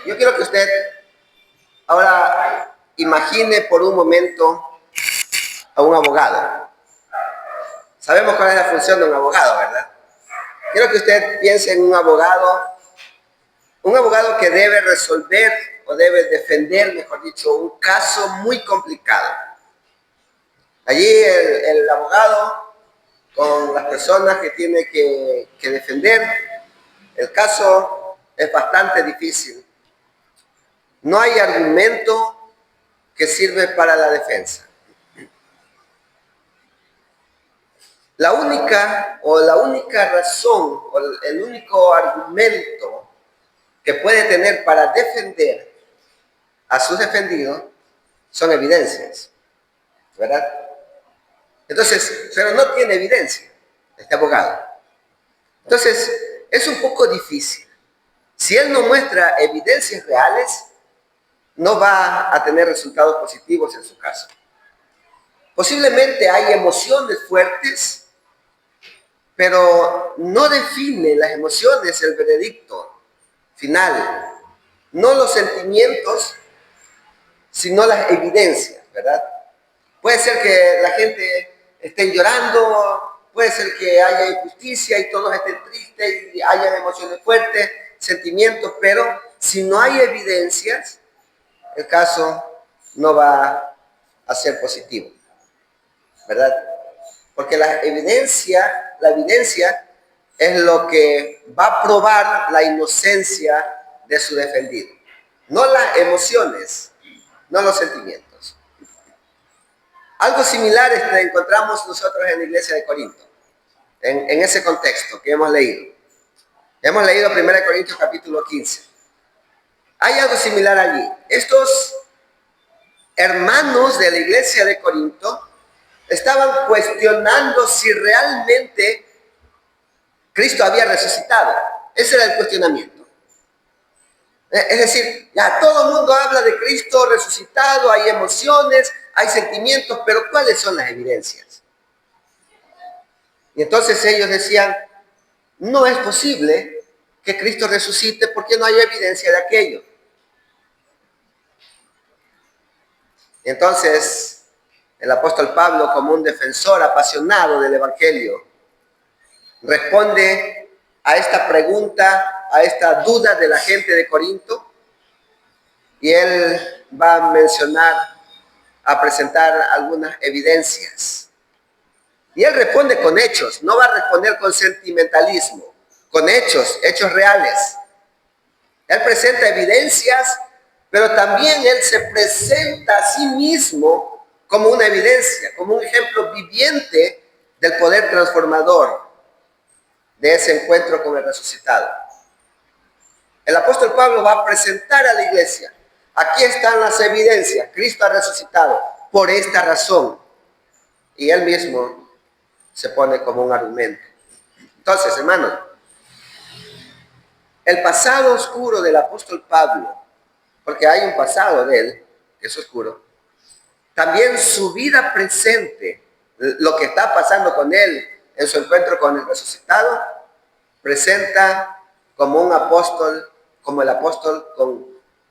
Yo quiero que usted ahora imagine por un momento a un abogado. Sabemos cuál es la función de un abogado, ¿verdad? Quiero que usted piense en un abogado que debe resolver o debe defender, mejor dicho, un caso muy complicado. Allí el abogado con las personas que tiene que defender, el caso es bastante difícil. No hay argumento que sirve para la defensa. La única razón o el único argumento que puede tener para defender a sus defendidos son evidencias, ¿verdad? Entonces, pero no tiene evidencia este abogado. Entonces, es un poco difícil. Si él no muestra evidencias reales, no va a tener resultados positivos en su caso. Posiblemente hay emociones fuertes, pero no define las emociones el veredicto final. No los sentimientos, sino las evidencias, ¿verdad? Puede ser que la gente esté llorando, puede ser que haya injusticia y todos estén tristes y haya emociones fuertes, sentimientos, pero si no hay evidencias, el caso no va a ser positivo, ¿verdad? Porque la evidencia es lo que va a probar la inocencia de su defendido. No las emociones, no los sentimientos. Algo similar encontramos nosotros en la iglesia de Corinto, en ese contexto que hemos leído. Hemos leído 1 Corintios capítulo 15. Hay algo similar allí. Estos hermanos de la iglesia de Corinto estaban cuestionando si realmente Cristo había resucitado. Ese era el cuestionamiento. Es decir, ya todo el mundo habla de Cristo resucitado, hay emociones, hay sentimientos, pero ¿cuáles son las evidencias? Y entonces ellos decían, no es posible que Cristo resucite porque no hay evidencia de aquello. Y entonces el apóstol Pablo, como un defensor apasionado del Evangelio, responde a esta pregunta, a esta duda de la gente de Corinto, y él va a presentar algunas evidencias. Y él responde con hechos, no va a responder con sentimentalismo, con hechos reales. Él presenta evidencias, pero también él se presenta a sí mismo como una evidencia, como un ejemplo viviente del poder transformador de ese encuentro con el resucitado. El apóstol Pablo va a presentar a la iglesia, aquí están las evidencias, Cristo ha resucitado por esta razón. Y él mismo se pone como un argumento. Entonces, hermanos, el pasado oscuro del apóstol Pablo, porque hay un pasado de él que es oscuro, también su vida presente, lo que está pasando con él en su encuentro con el resucitado, presenta como un apóstol, como el apóstol con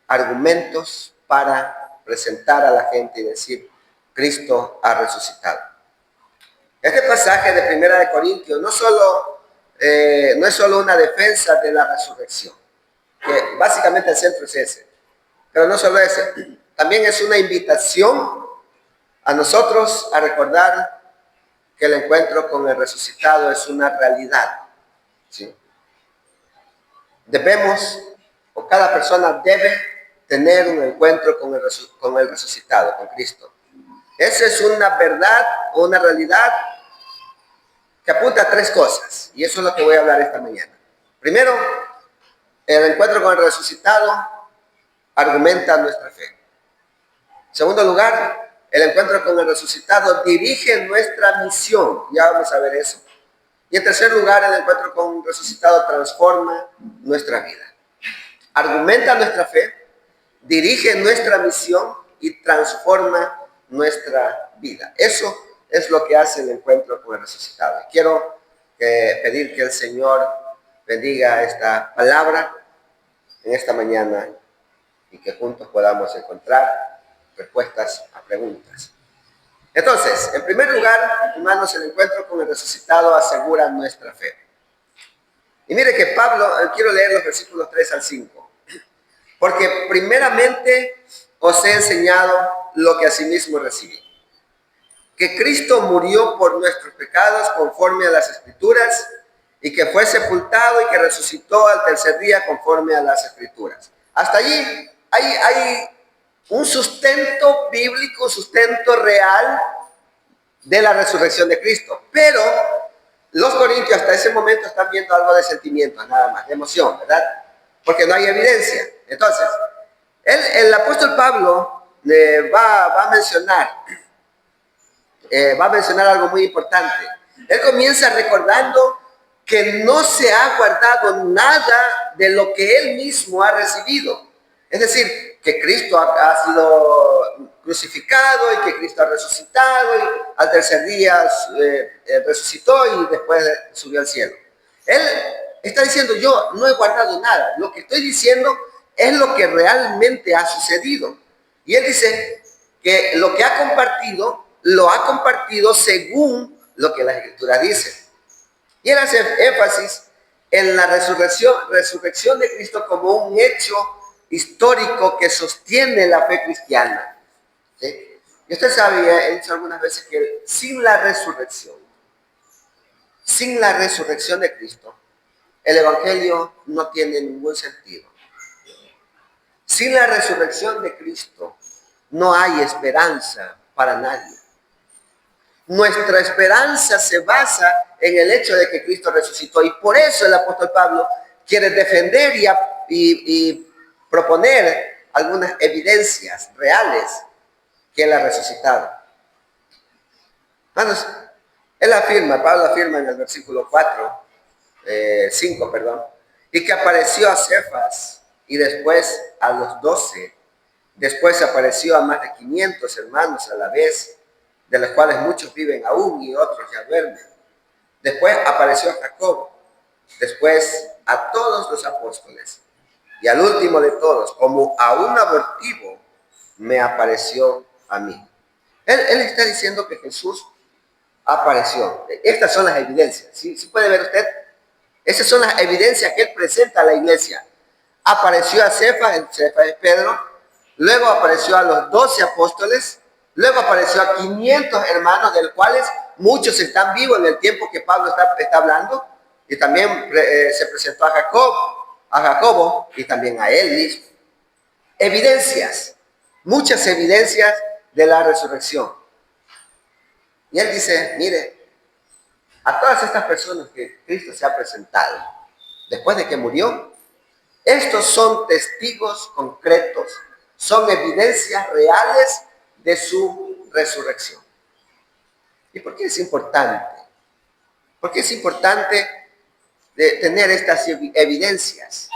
argumentos para presentar a la gente y decir, Cristo ha resucitado. Este pasaje de 1 de Corintios no es solo una defensa de la resurrección, que básicamente el centro es ese, pero no solo ese, también es una invitación a nosotros a recordar que el encuentro con el resucitado es una realidad, ¿sí? Cada persona debe tener un encuentro con el resucitado, con Cristo. Esa es una verdad o una realidad que apunta a tres cosas, y eso es lo que voy a hablar esta mañana. Primero, el encuentro con el resucitado argumenta nuestra fe. En segundo lugar, el encuentro con el resucitado dirige nuestra misión, ya vamos a ver eso. Y en tercer lugar, el encuentro con el resucitado transforma nuestra vida. Argumenta nuestra fe, dirige nuestra misión y transforma nuestra vida. Eso es lo que hace el encuentro con el resucitado. Quiero pedir que el Señor bendiga esta palabra en esta mañana y que juntos podamos encontrar respuestas a preguntas. Entonces, en primer lugar, hermanos, el encuentro con el resucitado asegura nuestra fe. Y mire que Pablo, quiero leer los versículos 3 al 5. Porque primeramente os he enseñado lo que asimismo recibí. Que Cristo murió por nuestros pecados conforme a las Escrituras, y que fue sepultado y que resucitó al tercer día conforme a las Escrituras. Hasta allí hay un sustento bíblico, sustento real de la resurrección de Cristo. Pero los corintios hasta ese momento están viendo algo de sentimientos, nada más, de emoción, ¿verdad? Porque no hay evidencia. Entonces, el apóstol Pablo va a mencionar algo muy importante. Él comienza recordando que no se ha guardado nada de lo que él mismo ha recibido. Es decir, que Cristo ha sido crucificado y que Cristo ha resucitado y al tercer día resucitó y después subió al cielo. Él está diciendo, yo no he guardado nada. Lo que estoy diciendo es lo que realmente ha sucedido. Y él dice que lo que ha compartido, lo ha compartido según lo que la Escritura dice. Y él hace énfasis en la resurrección de Cristo como un hecho histórico que sostiene la fe cristiana. ¿Sí? Y usted sabe, he dicho algunas veces que sin la resurrección de Cristo, el Evangelio no tiene ningún sentido. Sin la resurrección de Cristo, no hay esperanza para nadie. Nuestra esperanza se basa en el hecho de que Cristo resucitó, y por eso el apóstol Pablo quiere defender y proponer algunas evidencias reales que él ha resucitado. Hermanos, Pablo afirma en el versículo 5, y que apareció a Cefas y después a los 12, después apareció a más de 500 hermanos a la vez, de los cuales muchos viven aún y otros ya duermen. Después apareció a Jacob, después a todos los apóstoles, y al último de todos, como a un abortivo, me apareció a mí. Él está diciendo que Jesús apareció. Estas son las evidencias. ¿Sí puede ver usted? Esas son las evidencias que él presenta a la iglesia. Apareció a Cefas es Pedro, luego apareció a los 12 apóstoles, luego apareció a 500 hermanos, de los cuales muchos están vivos en el tiempo que Pablo está hablando, y también se presentó a Jacobo y también a él mismo. Evidencias, muchas evidencias de la resurrección. Y él dice, mire, a todas estas personas que Cristo se ha presentado después de que murió, estos son testigos concretos, son evidencias reales de su resurrección. ¿Y por qué es importante? ¿Por qué es importante tener estas evidencias?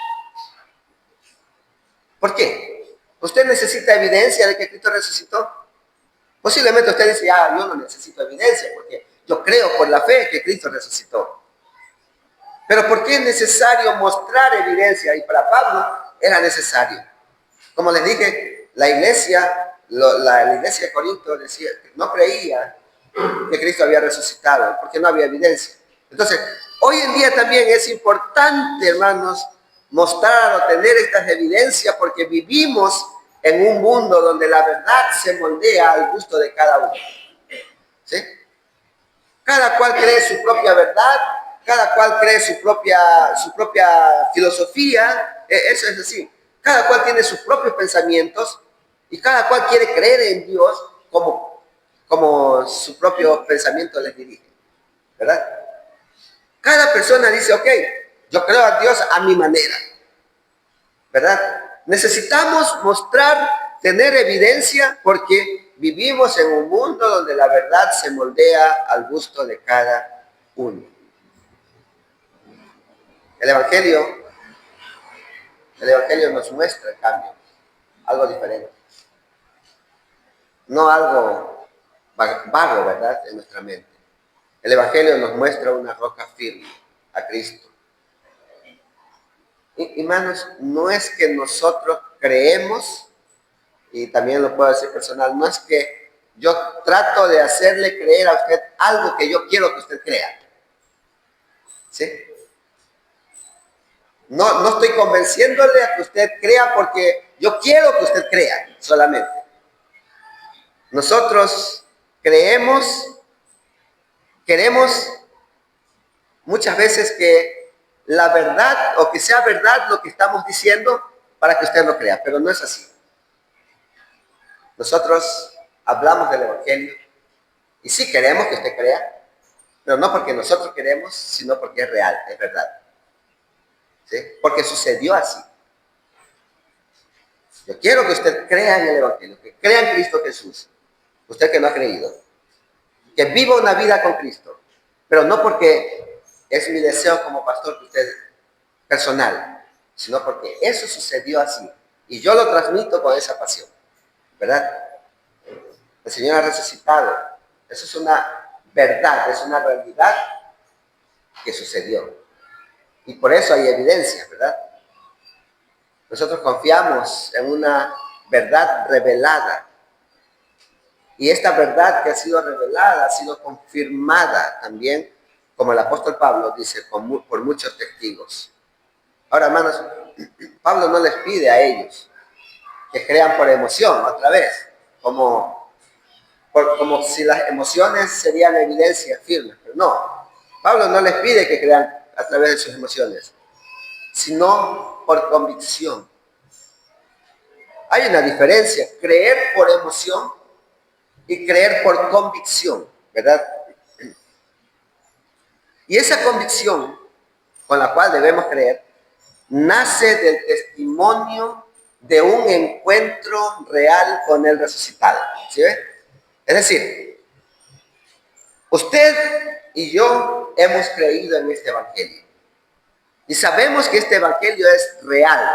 ¿Por qué? ¿Usted necesita evidencia de que Cristo resucitó? Posiblemente usted dice, yo no necesito evidencia porque yo creo por la fe que Cristo resucitó. Pero ¿por qué es necesario mostrar evidencia? Y para Pablo era necesario. Como les dije, la iglesia de Corinto decía, no creía que Cristo había resucitado porque no había evidencia. Entonces, hoy en día también es importante, hermanos, mostrar o tener estas evidencias porque vivimos en un mundo donde la verdad se moldea al gusto de cada uno. ¿Sí? Cada cual cree su propia verdad, cada cual cree su propia filosofía, eso es así. Cada cual tiene sus propios pensamientos y cada cual quiere creer en Dios como su propio pensamiento les dirige, ¿verdad? Cada persona dice, ok, yo creo a Dios a mi manera, ¿verdad? Necesitamos mostrar, tener evidencia porque vivimos en un mundo donde la verdad se moldea al gusto de cada uno. El Evangelio nos muestra, en cambio, algo diferente. No algo vago, ¿verdad?, en nuestra mente. El Evangelio nos muestra una roca firme, a Cristo. Hermanos, no es que nosotros creemos, y también lo puedo decir personal, no es que yo trato de hacerle creer a usted algo que yo quiero que usted crea. ¿Sí? No estoy convenciéndole a que usted crea porque yo quiero que usted crea solamente. Nosotros queremos muchas veces que la verdad o que sea verdad lo que estamos diciendo para que usted lo crea, pero no es así. Nosotros hablamos del Evangelio y sí queremos que usted crea, pero no porque nosotros queremos, sino porque es real, es verdad. ¿Sí? Porque sucedió así. Yo quiero que usted crea en el Evangelio, que crea en Cristo Jesús. Usted que no ha creído. Que viva una vida con Cristo. Pero no porque es mi deseo como pastor que usted personal, sino porque eso sucedió así. Y yo lo transmito con esa pasión. ¿Verdad? El Señor ha resucitado. Eso es una verdad, es una realidad que sucedió. Y por eso hay evidencia, ¿verdad? Nosotros confiamos en una verdad revelada. Y esta verdad que ha sido revelada ha sido confirmada también, como el apóstol Pablo dice, por muchos testigos. Ahora, hermanos, Pablo no les pide a ellos que crean por emoción, otra vez, como si las emociones serían evidencias firmes. Pero no, Pablo no les pide que crean a través de sus emociones, sino por convicción. Hay una diferencia, creer por emoción y creer por convicción, ¿verdad? Y esa convicción con la cual debemos creer nace del testimonio de un encuentro real con el resucitado. ¿Sí ve? Es decir, usted y yo hemos creído en este evangelio. Y sabemos que este evangelio es real,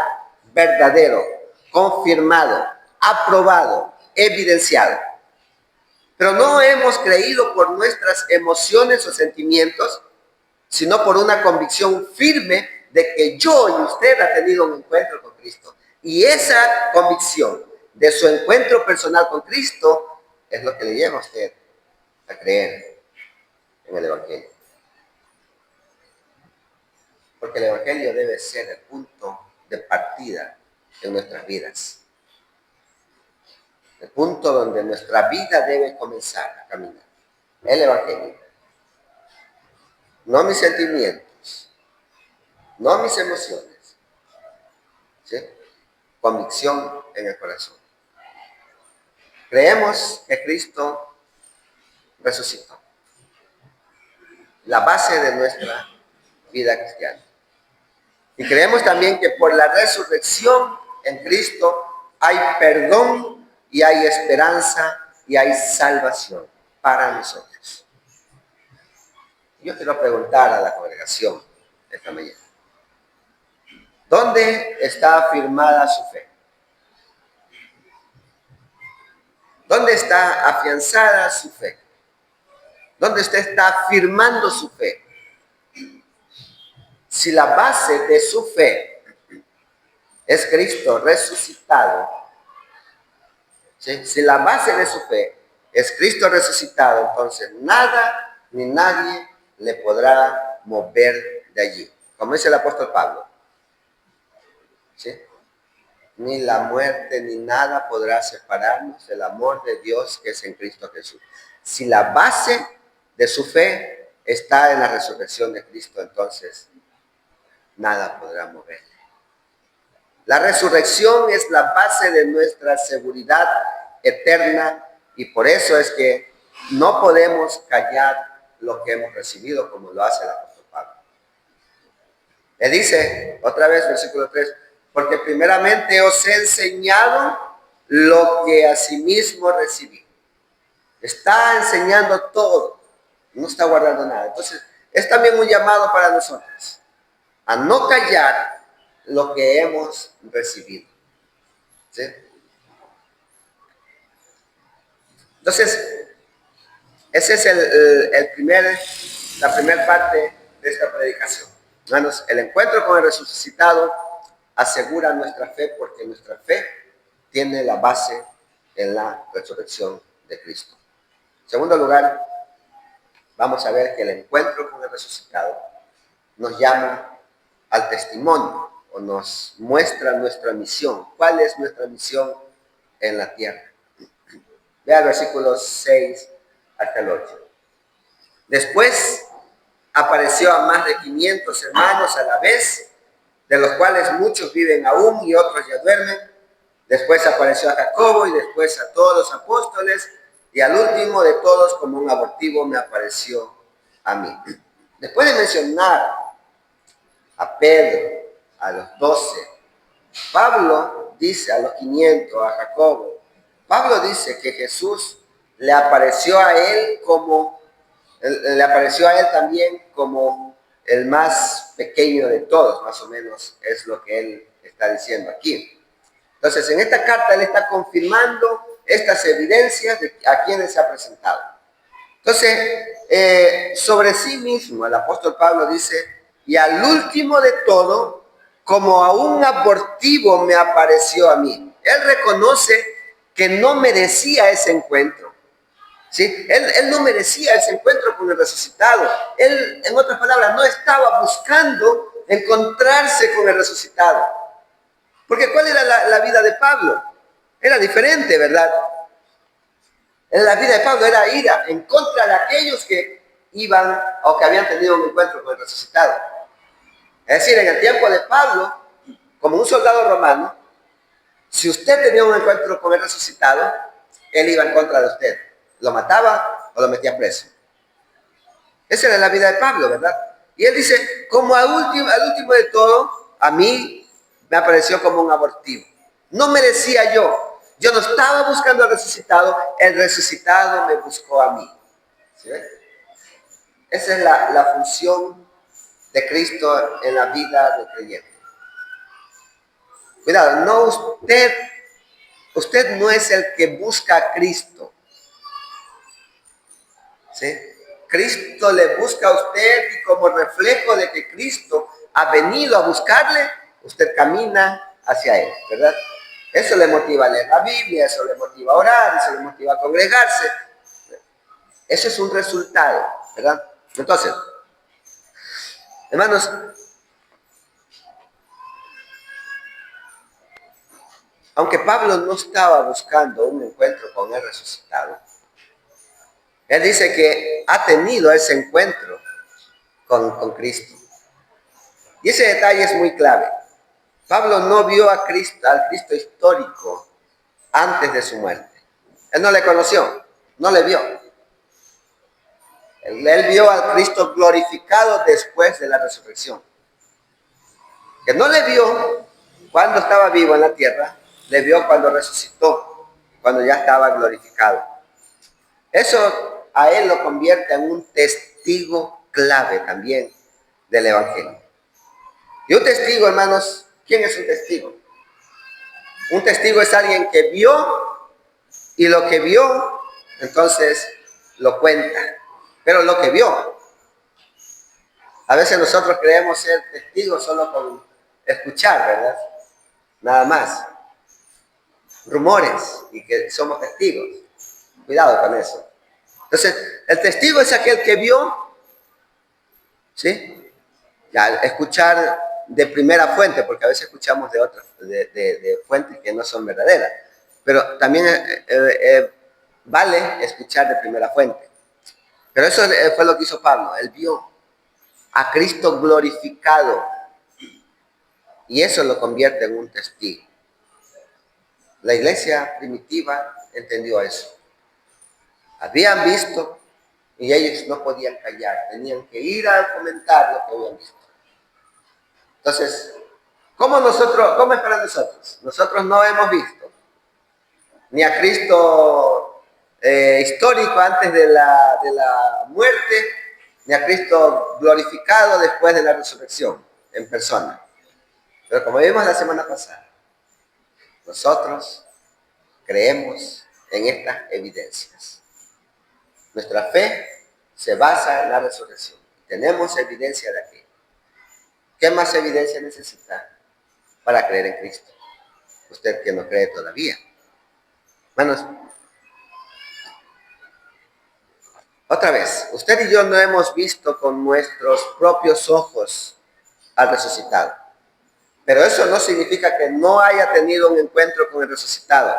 verdadero, confirmado, aprobado, evidenciado. Pero no hemos creído por nuestras emociones o sentimientos, sino por una convicción firme de que yo y usted ha tenido un encuentro con Cristo. Y esa convicción de su encuentro personal con Cristo es lo que le lleva a usted a creer en el Evangelio. Porque el Evangelio debe ser el punto de partida en nuestras vidas. El punto donde nuestra vida debe comenzar a caminar. El Evangelio. No mis sentimientos, no mis emociones. ¿Sí? Convicción en el corazón. Creemos que Cristo resucitó. La base de nuestra vida cristiana. Y creemos también que por la resurrección en Cristo hay perdón y hay esperanza y hay salvación para nosotros. Yo quiero preguntar a la congregación esta mañana. ¿Dónde está afirmada su fe? ¿Dónde está afianzada su fe? ¿Dónde usted está afirmando su fe? Si la base de su fe es Cristo resucitado, ¿sí? Si la base de su fe es Cristo resucitado, entonces nada ni nadie le podrá mover de allí. Como dice el apóstol Pablo, ¿sí? Ni la muerte ni nada podrá separarnos del amor de Dios que es en Cristo Jesús. Si la base de su fe está en la resurrección de Cristo, entonces nada podrá mover. La resurrección es la base de nuestra seguridad eterna y por eso es que no podemos callar lo que hemos recibido como lo hace el apóstol Pablo. Le dice otra vez, versículo 3, porque primeramente os he enseñado lo que asimismo recibí. Está enseñando todo, no está guardando nada. Entonces, es también un llamado para nosotros a no callar lo que hemos recibido. ¿Sí? Entonces, ese es la primera parte de esta predicación. Hermanos, el encuentro con el resucitado asegura nuestra fe porque nuestra fe tiene la base en la resurrección de Cristo. En segundo lugar, vamos a ver que el encuentro con el resucitado nos llama al testimonio o nos muestra nuestra misión. ¿Cuál es nuestra misión en la tierra? Vea el versículo 6 hasta el 8. Después apareció a más de 500 hermanos a la vez, de los cuales muchos viven aún y otros ya duermen. Después apareció a Jacobo y después a todos los apóstoles, y al último de todos, como un abortivo, me apareció a mí. Después de mencionar a Pedro, a los 12, Pablo dice a los 500, a Jacobo, Pablo dice que Jesús le apareció a él también como el más pequeño de todos, más o menos es lo que él está diciendo aquí. Entonces, en esta carta él está confirmando estas evidencias de a quienes se ha presentado. Entonces, sobre sí mismo, el apóstol Pablo dice, y al último de todo, como a un abortivo me apareció a mí. Él reconoce que no merecía ese encuentro. ¿Sí? Él no merecía ese encuentro con el resucitado. Él, en otras palabras, no estaba buscando encontrarse con el resucitado. Porque ¿cuál era la vida de Pablo? Era diferente, ¿verdad? La vida de Pablo era ir en contra de aquellos que iban o que habían tenido un encuentro con el resucitado. Es decir, en el tiempo de Pablo, como un soldado romano, si usted tenía un encuentro con el resucitado, él iba en contra de usted. Lo mataba o lo metía preso. Esa era la vida de Pablo, ¿verdad? Y él dice, como al último de todo, a mí me apareció como un abortivo. No merecía yo. Yo no estaba buscando al resucitado, el resucitado me buscó a mí. ¿Sí? Esa es la función de Cristo en la vida del creyente. Cuidado, no usted no es el que busca a Cristo. ¿Sí? Cristo le busca a usted y como reflejo de que Cristo ha venido a buscarle, usted camina hacia Él, ¿verdad? Eso le motiva a leer la Biblia, eso le motiva a orar, eso le motiva a congregarse. Eso es un resultado, ¿verdad? Entonces, hermanos, aunque Pablo no estaba buscando un encuentro con el resucitado, él dice que ha tenido ese encuentro con Cristo. Y ese detalle es muy clave. Pablo no vio a Cristo, al Cristo histórico antes de su muerte. Él no le conoció, no le vio. Él vio al Cristo glorificado después de la resurrección. Que no le vio cuando estaba vivo en la tierra, le vio cuando resucitó, cuando ya estaba glorificado. Eso a él lo convierte en un testigo clave también del Evangelio. Y un testigo, hermanos, ¿quién es un testigo? Un testigo es alguien que vio y lo que vio, entonces lo cuenta. Pero lo que vio. A veces nosotros creemos ser testigos solo con escuchar, ¿verdad? Nada más. Rumores y que somos testigos. Cuidado con eso. Entonces, el testigo es aquel que vio, ¿sí? Ya, escuchar de primera fuente, porque a veces escuchamos de otras, de fuentes que no son verdaderas. Pero también vale escuchar de primera fuente. Pero eso fue lo que hizo Pablo. Él vio a Cristo glorificado y eso lo convierte en un testigo. La iglesia primitiva entendió eso. Habían visto y ellos no podían callar. Tenían que ir a comentar lo que habían visto. Entonces, ¿cómo es para nosotros? Nosotros no hemos visto ni a Cristo histórico antes de la muerte, ni a Cristo glorificado después de la resurrección en persona. Pero como vimos la semana pasada, nosotros creemos en estas evidencias. Nuestra fe se basa en la resurrección. Tenemos evidencia de aquello. ¿Qué más evidencia necesita? para creer en Cristo. Usted que no cree todavía. Hermanos, otra vez, usted y yo no hemos visto con nuestros propios ojos al resucitado. Pero eso no significa que no haya tenido un encuentro con el resucitado.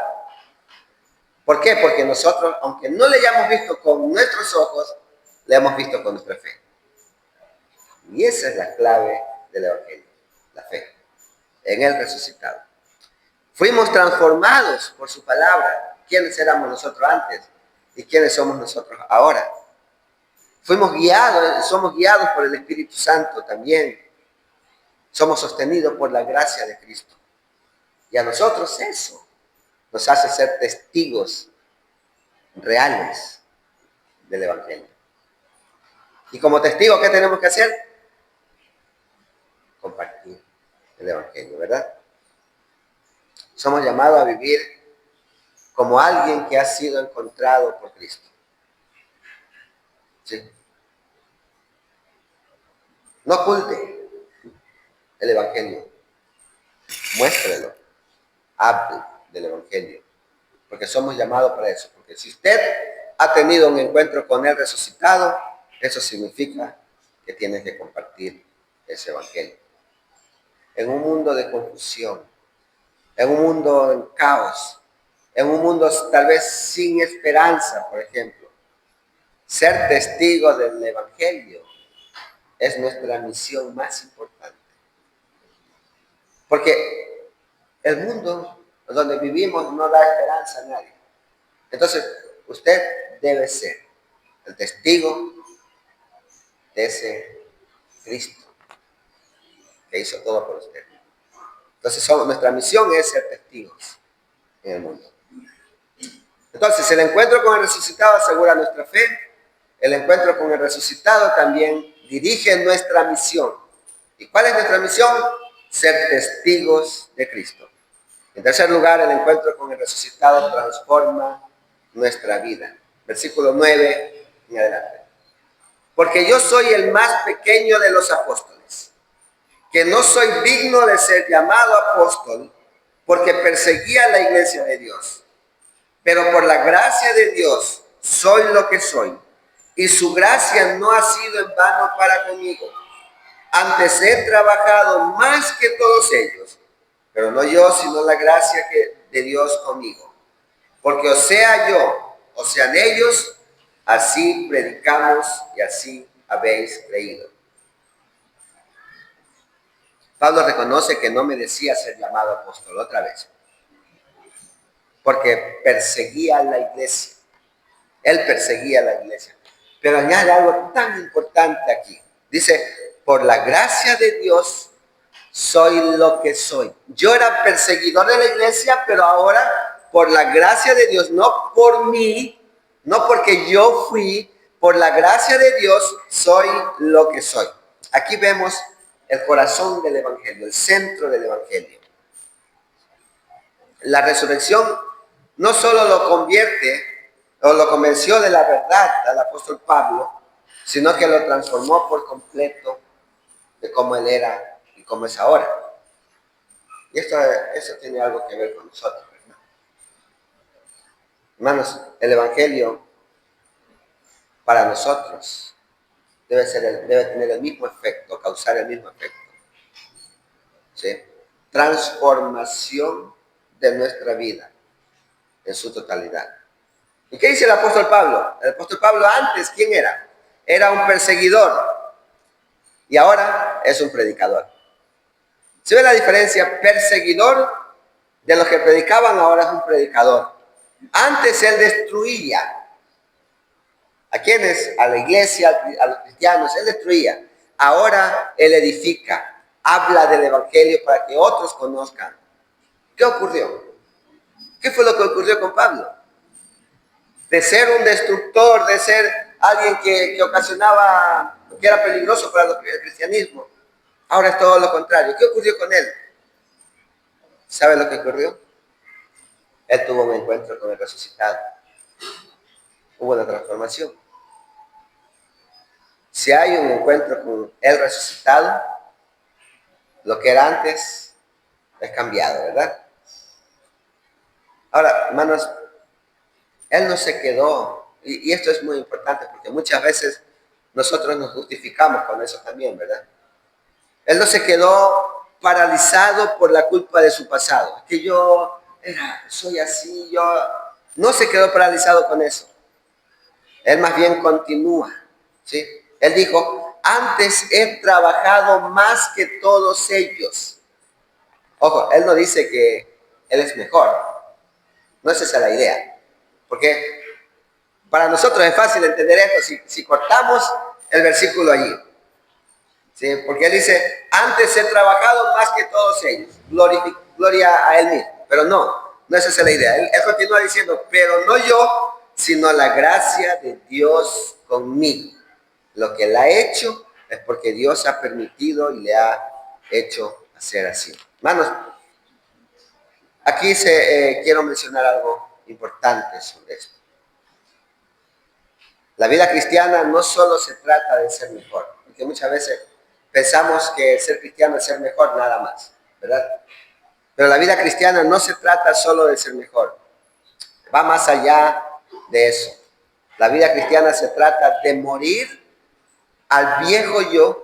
¿Por qué? Porque nosotros, aunque no le hayamos visto con nuestros ojos, le hemos visto con nuestra fe. Y esa es la clave del Evangelio, la fe en el resucitado. Fuimos transformados por su palabra. ¿Quiénes éramos nosotros antes? ¿Y quiénes somos nosotros ahora? Fuimos guiados, somos guiados por el Espíritu Santo también. Somos sostenidos por la gracia de Cristo. Y a nosotros eso nos hace ser testigos reales del Evangelio. Y como testigos, ¿qué tenemos que hacer? Compartir el Evangelio, ¿verdad? Somos llamados a vivir como alguien que ha sido encontrado por Cristo. ¿Sí? No oculte el Evangelio. Muéstrelo. Hable del Evangelio. Porque somos llamados para eso. Porque si usted ha tenido un encuentro con el resucitado, eso significa que tiene que compartir ese Evangelio. En un mundo de confusión, en un mundo en caos, en un mundo tal vez sin esperanza, por ejemplo, ser testigo del Evangelio es nuestra misión más importante. Porque el mundo donde vivimos no da esperanza a nadie. Entonces, usted debe ser el testigo de ese Cristo que hizo todo por usted. Entonces, nuestra misión es ser testigos en el mundo. Entonces, el encuentro con el resucitado asegura nuestra fe. El encuentro con el resucitado también dirige nuestra misión. ¿Y cuál es nuestra misión? Ser testigos de Cristo. En tercer lugar, el encuentro con el resucitado transforma nuestra vida. Versículo 9 en adelante. Porque yo soy el más pequeño de los apóstoles, que no soy digno de ser llamado apóstol, porque perseguía la iglesia de Dios. Pero por la gracia de Dios soy lo que soy, y su gracia no ha sido en vano para conmigo. Antes he trabajado más que todos ellos, pero no yo, sino la gracia de Dios conmigo. Porque o sea yo, o sean ellos, así predicamos y así habéis creído. Pablo reconoce que no merecía ser llamado apóstol otra vez, porque perseguía a la iglesia. Él perseguía a la iglesia. Pero añade algo tan importante aquí. Dice, por la gracia de Dios soy lo que soy. Yo era perseguidor de la iglesia, pero ahora por la gracia de Dios, no por mí, no porque yo fui, por la gracia de Dios soy lo que soy. Aquí vemos el corazón del Evangelio, el centro del Evangelio. La resurrección no solo lo convierte o lo convenció de la verdad al apóstol Pablo, sino que lo transformó por completo de cómo él era y cómo es ahora. Y eso tiene algo que ver con nosotros, ¿verdad? Hermanos, el Evangelio para nosotros debe tener el mismo efecto, causar el mismo efecto. ¿Sí? Transformación de nuestra vida en su totalidad. ¿Y qué dice el apóstol Pablo? El apóstol Pablo antes, ¿quién era? Era un perseguidor y ahora es un predicador. ¿Se ve la diferencia? Perseguidor de los que predicaban, ahora es un predicador. Antes él destruía. ¿A quiénes? A la iglesia, a los cristianos, él destruía. Ahora él edifica, habla del evangelio para que otros conozcan. ¿Qué ocurrió? ¿Qué fue lo que ocurrió con Pablo? De ser un destructor, de ser alguien que ocasionaba, que era peligroso para el cristianismo. Ahora es todo lo contrario. ¿Qué ocurrió con él? ¿Sabe lo que ocurrió? Él tuvo un encuentro con el resucitado. Hubo una transformación. Si hay un encuentro con el resucitado, lo que era antes es cambiado, ¿verdad? Ahora, hermanos, Él no se quedó, y esto es muy importante porque muchas veces nosotros nos justificamos con eso también, ¿verdad? Él no se quedó paralizado por la culpa de su pasado. Que yo soy así, yo... No se quedó paralizado con eso. Él más bien continúa, ¿sí? Él dijo, antes he trabajado más que todos ellos. Ojo, él no dice que él es mejor. No es esa la idea. Porque para nosotros es fácil entender esto si cortamos el versículo allí. ¿Sí? Porque él dice, antes he trabajado más que todos ellos. Gloria a él mismo. Pero no es esa la idea. Él continúa diciendo, pero no yo, sino la gracia de Dios conmigo. Lo que él ha hecho es porque Dios ha permitido y le ha hecho hacer así. Hermanos, aquí quiero mencionar algo importante sobre esto. La vida cristiana no solo se trata de ser mejor, porque muchas veces pensamos que ser cristiano es ser mejor nada más, ¿verdad? Pero la vida cristiana no se trata solo de ser mejor, va más allá de eso. La vida cristiana se trata de morir al viejo yo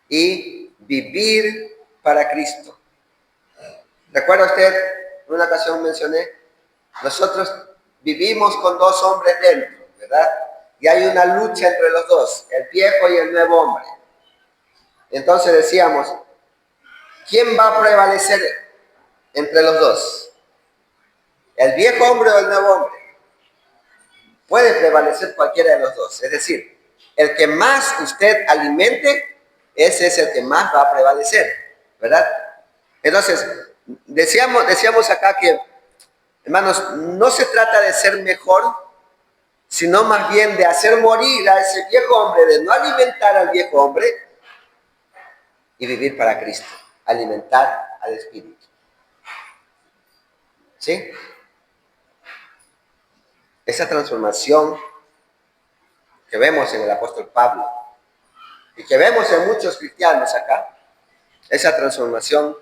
y vivir para Cristo. ¿Recuerda usted? En una ocasión mencioné, nosotros vivimos con dos hombres dentro, ¿verdad? Y hay una lucha entre los dos, el viejo y el nuevo hombre. Entonces decíamos, ¿quién va a prevalecer entre los dos? ¿El viejo hombre o el nuevo hombre? Puede prevalecer cualquiera de los dos. Es decir, el que más usted alimente, ese es el que más va a prevalecer, ¿verdad? Entonces, decíamos acá que, hermanos, no se trata de ser mejor, sino más bien de hacer morir a ese viejo hombre, de no alimentar al viejo hombre y vivir para Cristo, alimentar al Espíritu. ¿Sí? Esa transformación que vemos en el apóstol Pablo y que vemos en muchos cristianos acá, esa transformación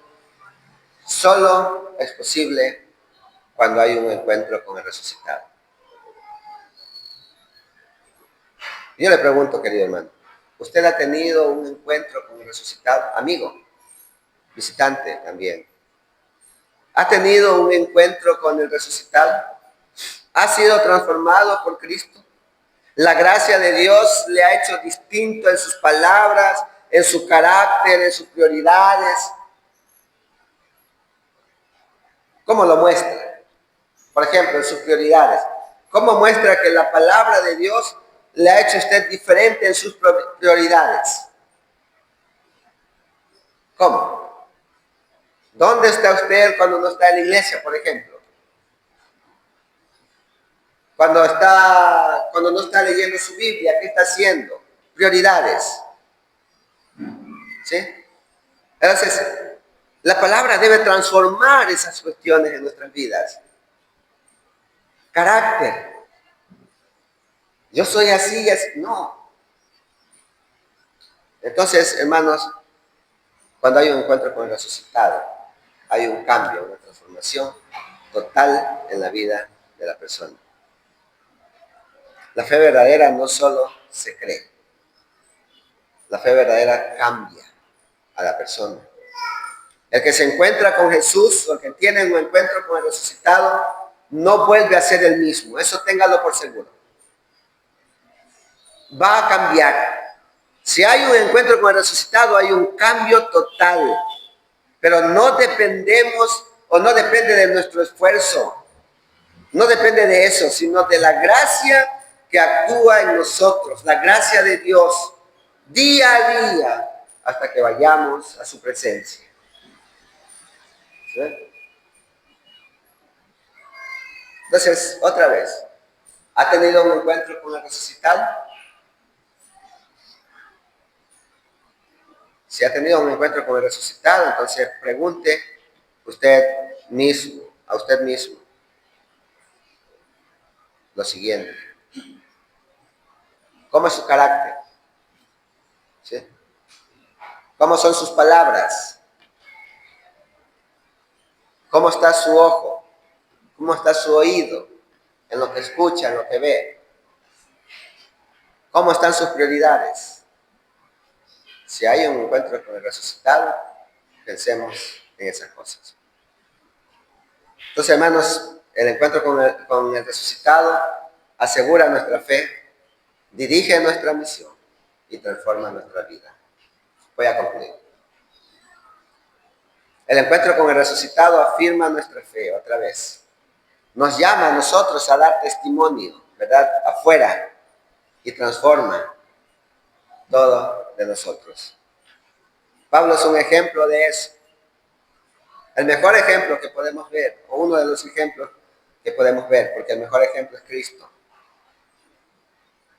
solo es posible cuando hay un encuentro con el resucitado. Yo le pregunto, querido hermano, ¿usted ha tenido un encuentro con el resucitado? Amigo, visitante también. ¿Ha tenido un encuentro con el resucitado? ¿Ha sido transformado por Cristo? La gracia de Dios le ha hecho distinto en sus palabras, en su carácter, en sus prioridades. ¿Cómo lo muestra? Por ejemplo, en sus prioridades. ¿Cómo muestra que la palabra de Dios le ha hecho a usted diferente en sus prioridades? ¿Cómo? ¿Dónde está usted cuando no está en la iglesia, por ejemplo? Cuando no está leyendo su Biblia, ¿qué está haciendo? Prioridades. ¿Sí? Entonces, la palabra debe transformar esas cuestiones en nuestras vidas. Carácter. Yo soy así, no. Entonces, hermanos, cuando hay un encuentro con el resucitado, hay un cambio, una transformación total en la vida de la persona. La fe verdadera no solo se cree, la fe verdadera cambia a la persona. El que se encuentra con Jesús, o el que tiene un encuentro con el resucitado, no vuelve a ser el mismo. Eso téngalo por seguro. Va a cambiar. Si hay un encuentro con el resucitado, hay un cambio total. Pero no dependemos o no depende de nuestro esfuerzo. No depende de eso, sino de la gracia que actúa en nosotros. La gracia de Dios día a día hasta que vayamos a su presencia. ¿Sí? Entonces, otra vez, ¿ha tenido un encuentro con el resucitado? Si ha tenido un encuentro con el resucitado, entonces pregunte usted mismo, a usted mismo, lo siguiente. ¿Cómo es su carácter? ¿Sí? ¿Cómo son sus palabras? ¿Cómo está su ojo? ¿Cómo está su oído? En lo que escucha, en lo que ve. ¿Cómo están sus prioridades? Si hay un encuentro con el resucitado, pensemos en esas cosas. Entonces, hermanos, el encuentro con el resucitado asegura nuestra fe, dirige nuestra misión y transforma nuestra vida. Voy a concluir. El encuentro con el resucitado afirma nuestra fe otra vez. Nos llama a nosotros a dar testimonio, ¿verdad? Afuera, y transforma todo de nosotros. Pablo es un ejemplo de eso. El mejor ejemplo que podemos ver, o uno de los ejemplos que podemos ver, porque el mejor ejemplo es Cristo.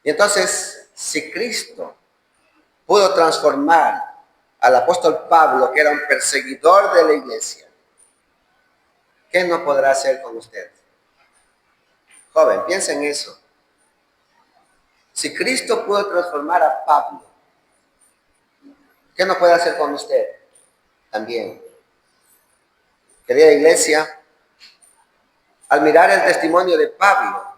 Y entonces, si Cristo pudo transformar al apóstol Pablo, que era un perseguidor de la iglesia, ¿qué no podrá hacer con usted? Joven, piensa en eso. Si Cristo pudo transformar a Pablo, ¿qué no puede hacer con usted? También. Querida iglesia, al mirar el testimonio de Pablo,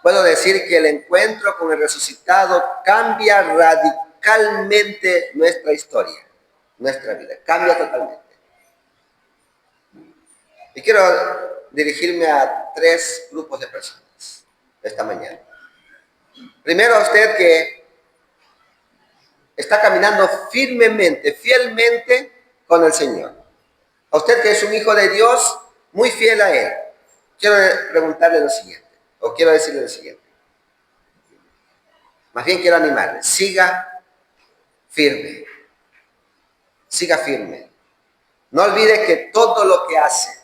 puedo decir que el encuentro con el resucitado cambia radicalmente nuestra historia, nuestra vida, cambia totalmente. Y quiero dirigirme a 3 grupos de personas esta mañana. Primero, a usted que está caminando firmemente, fielmente con el Señor. A usted que es un hijo de Dios, muy fiel a Él. Quiero preguntarle lo siguiente, o quiero decirle lo siguiente. Más bien quiero animarle, siga firme, siga firme. No olvide que todo lo que hace,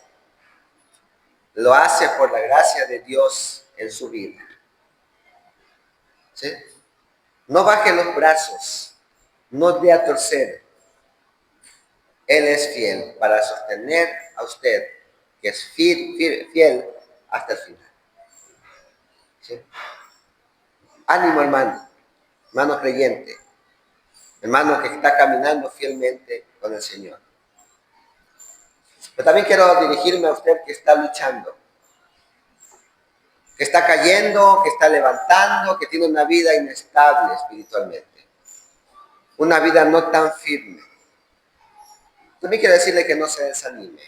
lo hace por la gracia de Dios en su vida. ¿Sí? No baje los brazos, no dé a torcer. Él es fiel para sostener a usted, que es fiel hasta el final. ¿Sí? Ánimo, hermano, hermano creyente, hermano que está caminando fielmente con el Señor. Pero también quiero dirigirme a usted que está luchando, que está cayendo, que está levantando, que tiene una vida inestable espiritualmente, una vida no tan firme. También quiero decirle que no se desanime.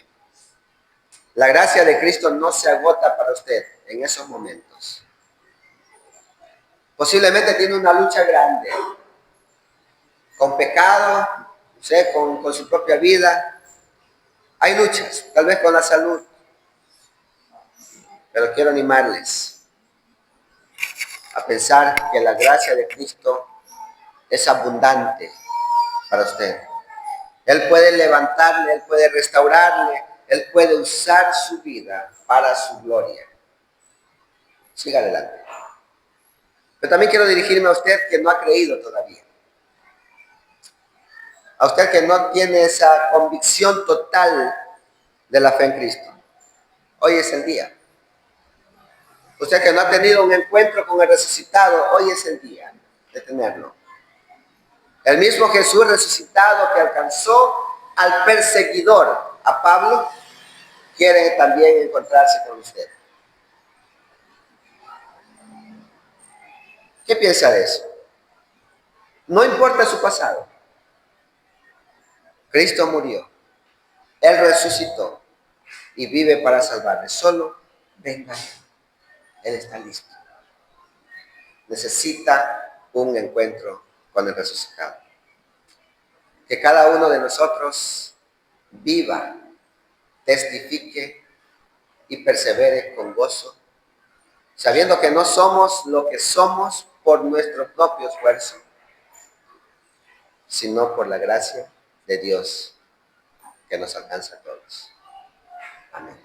La gracia de Cristo no se agota para usted en esos momentos. Posiblemente tiene una lucha grande, con pecado, no sé, con su propia vida. Hay luchas, tal vez con la salud. Pero quiero animarles a pensar que la gracia de Cristo es abundante para usted. Él puede levantarle, Él puede restaurarle, Él puede usar su vida para su gloria. Siga adelante. Pero también quiero dirigirme a usted que no ha creído todavía. A usted que no tiene esa convicción total de la fe en Cristo. Hoy es el día. Usted que no ha tenido un encuentro con el resucitado, hoy es el día de tenerlo. El mismo Jesús resucitado que alcanzó al perseguidor, a Pablo, quiere también encontrarse con usted. ¿Qué piensa de eso? No importa su pasado. Cristo murió. Él resucitó y vive para salvarle. Solo venga. Él está listo. Necesita un encuentro con el resucitado. Que cada uno de nosotros viva, testifique y persevere con gozo, sabiendo que no somos lo que somos por nuestro propio esfuerzo, sino por la gracia de Dios que nos alcanza a todos. Amén.